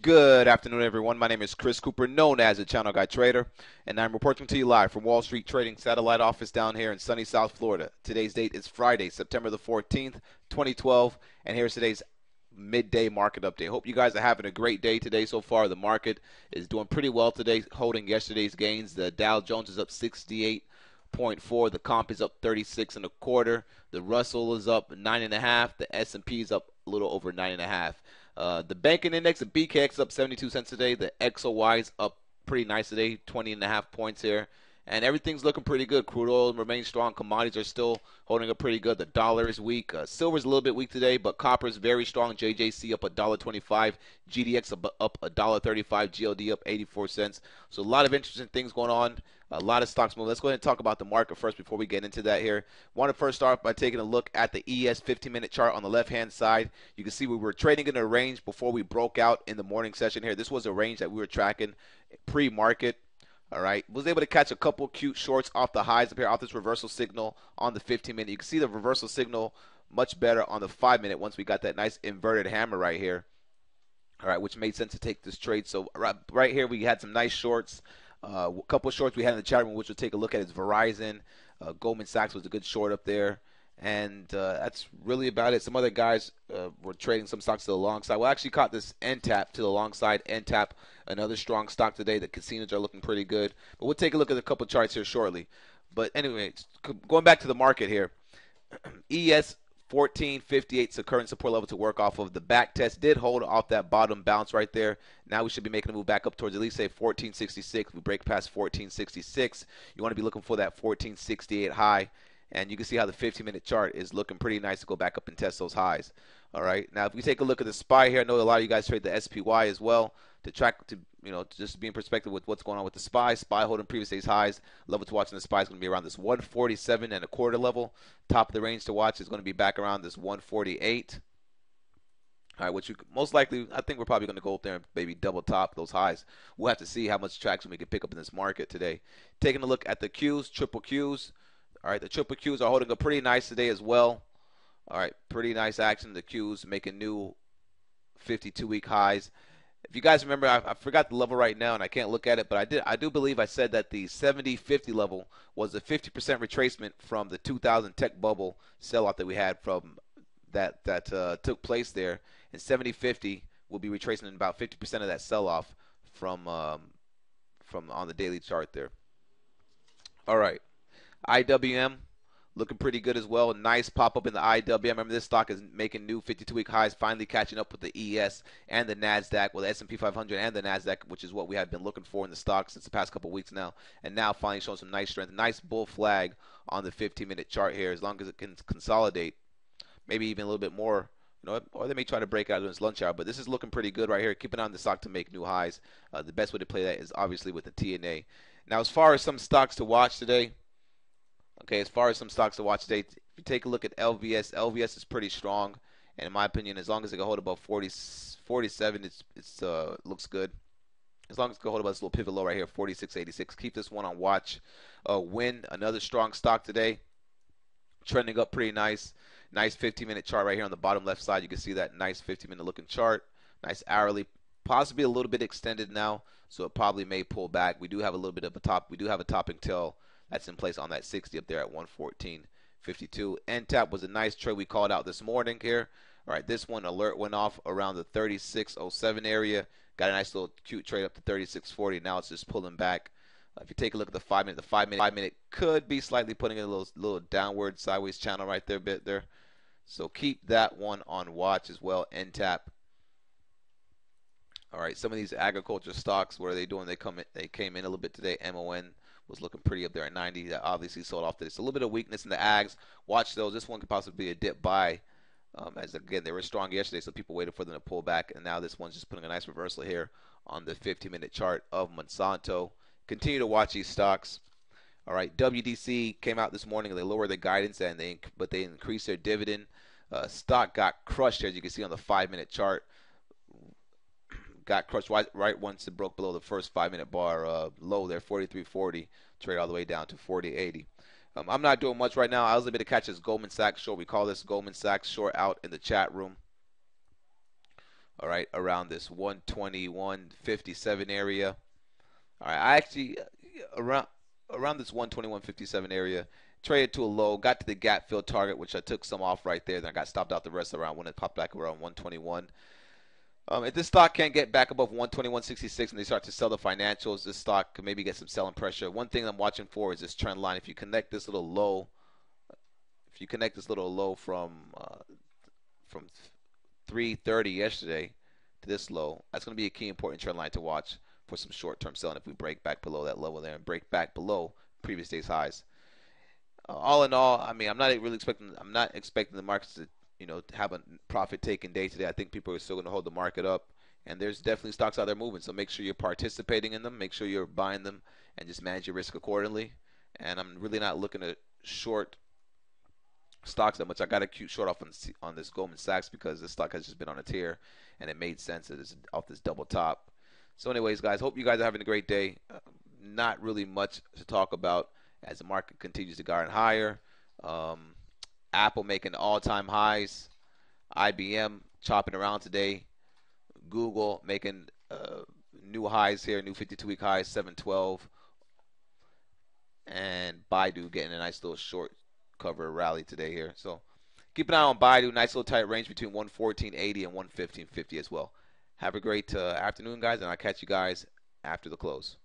Good afternoon, everyone. My name is Chris Cooper, known as the Channel Guy Trader, and I'm reporting to you live from Wall Street Trading Satellite Office down here in sunny South Florida. Today's date is Friday, September the 14th, 2012, and here's today's midday market update. Hope you guys are having a great day today so far. The market is doing pretty well today, holding yesterday's gains. The Dow Jones is up 68.4. The comp is up 36 and a quarter. The Russell is up 9.5. The S&P is up a little over 9.5. The banking index, the BKX up 72 cents today. The XOY is up pretty nice today, 20.5 points here. And everything's looking pretty good. Crude oil remains strong. Commodities are still holding up pretty good. The dollar is weak. Silver's a little bit weak today, but copper is very strong. JJC up $1.25. GDX up $1.35. GLD up 84 cents. So a lot of interesting things going on. A lot of stocks moving. Let's go ahead and talk about the market first before we get into that here. Want to first start by taking a look at the ES 15-minute chart on the left-hand side. You can see we were trading in a range before we broke out in the morning session here. This was a range that we were tracking pre-market. All right, was able to catch a couple cute shorts off the highs up here, off this reversal signal on the 15-minute. You can see the reversal signal much better on the 5-minute once we got that nice inverted hammer right here. All right, which made sense to take this trade. So right here we had some nice shorts. A couple of shorts we had in the chat room, which we'll take a look at, is Verizon. Goldman Sachs was a good short up there. And that's really about it. Some other guys were trading some stocks to the long side. We actually caught this NTAP to the long side. NTAP, another strong stock today. The casinos are looking pretty good. But we'll take a look at a couple of charts here shortly. But anyway, going back to the market here. ES 1458 is a current support level to work off of. The back test did hold off that bottom bounce right there. Now we should be making a move back up towards at least say 1466. We break past 1466. You want to be looking for that 1468 high. And you can see how the 15-minute chart is looking pretty nice to go back up and test those highs. All right. Now, if we take a look at the SPY here, I know a lot of you guys trade the SPY as well to track, to just be in perspective with what's going on with the SPY. SPY holding previous day's highs. Level to watch in the SPY is going to be around this 147 and a quarter level. Top of the range to watch is going to be back around this 148. All right, which you most likely, I think we're probably going to go up there and maybe double top those highs. We'll have to see how much traction we can pick up in this market today. Taking a look at the Qs, triple Qs. All right, the triple Qs are holding up pretty nice today as well. All right, pretty nice action. The Qs making new 52-week highs. If you guys remember, I forgot the level right now, and I can't look at it, but I do believe I said that the 70-50 level was a 50% retracement from the 2000 tech bubble sellout that we had from that took place there. And 70-50 will be retracing in about 50% of that sell-off from on the daily chart there. All right. IWM looking pretty good as well. Nice pop up in the IWM. Remember, this stock is making new 52-week highs, finally catching up with the ES and the NASDAQ, well, the S&P 500 and the NASDAQ, which is what we have been looking for in the stock since the past couple of weeks now. And now finally showing some nice strength. Nice bull flag on the 15-minute chart here, as long as it can consolidate, maybe even a little bit more. Or they may try to break out in its lunch hour, but this is looking pretty good right here. Keeping on the stock to make new highs. The best way to play that is obviously with the TNA. Now, as far as some stocks to watch today, okay, as far as some stocks to watch today, if you take a look at LVS, LVS is pretty strong, and in my opinion, as long as it can hold above 47, it's looks good. As long as it can hold above this little pivot low right here, 46.86, keep this one on watch. Win, another strong stock today, trending up pretty nice. Nice 15-minute chart right here on the bottom left side. You can see that nice 15-minute looking chart. Nice hourly, possibly a little bit extended now, so it probably may pull back. We do have a little bit of a top. We do have a topping tail that's in place on that 60 up there at 114.52. NTAP was a nice trade we called out this morning here. All right, this one alert went off around the 36.07 area. Got a nice little cute trade up to 36.40. Now it's just pulling back. If you take a look at the 5-minute, the 5-minute could be slightly putting in a little downward sideways channel right there, bit there. So keep that one on watch as well. NTAP. All right, some of these agriculture stocks, what are they doing? They came in a little bit today. MON was looking pretty up there at 90. That obviously sold off today. It's a little bit of weakness in the ags. Watch those. This one could possibly be a dip buy. As again, they were strong yesterday, so people waited for them to pull back, and now this one's just putting a nice reversal here on the 15-minute chart of Monsanto. Continue to watch these stocks. All right, WDC came out this morning. They lowered their guidance, but they increased their dividend. Stock got crushed, as you can see on the 5-minute chart. Got crushed right once it broke below the first 5-minute bar low there, 43.40. Trade all the way down to 40.80. I'm not doing much right now. I was able to catch this Goldman Sachs short. We call this Goldman Sachs short out in the chat room. All right, around this 121.57 area. All right, I actually around this 121.57 area traded to a low, got to the gap fill target, which I took some off right there. Then I got stopped out the rest around when it popped back around 121. If this stock can't get back above 121.66 and they start to sell the financials, this stock could maybe get some selling pressure. One thing I'm watching for is this trend line. If you connect this little low, from 330 yesterday to this low, that's going to be a key important trend line to watch for some short-term selling if we break back below that level there and break back below previous day's highs. All in all, I mean, I'm not expecting the markets to, have a profit-taking day today. I think people are still going to hold the market up, and there's definitely stocks out there moving. So make sure you're participating in them. Make sure you're buying them, and just manage your risk accordingly. And I'm really not looking to short stocks that much. I got a cute short off on this Goldman Sachs because this stock has just been on a tear, and it made sense. It's off this double top. So, anyways, guys, hope you guys are having a great day. Not really much to talk about as the market continues to garden higher. Um, Apple making all-time highs. IBM chopping around today. Google making new highs here, new 52-week highs, 712. And Baidu getting a nice little short cover rally today here. So keep an eye on Baidu. Nice little tight range between 114.80 and 115.50 as well. Have a great afternoon, guys, and I'll catch you guys after the close.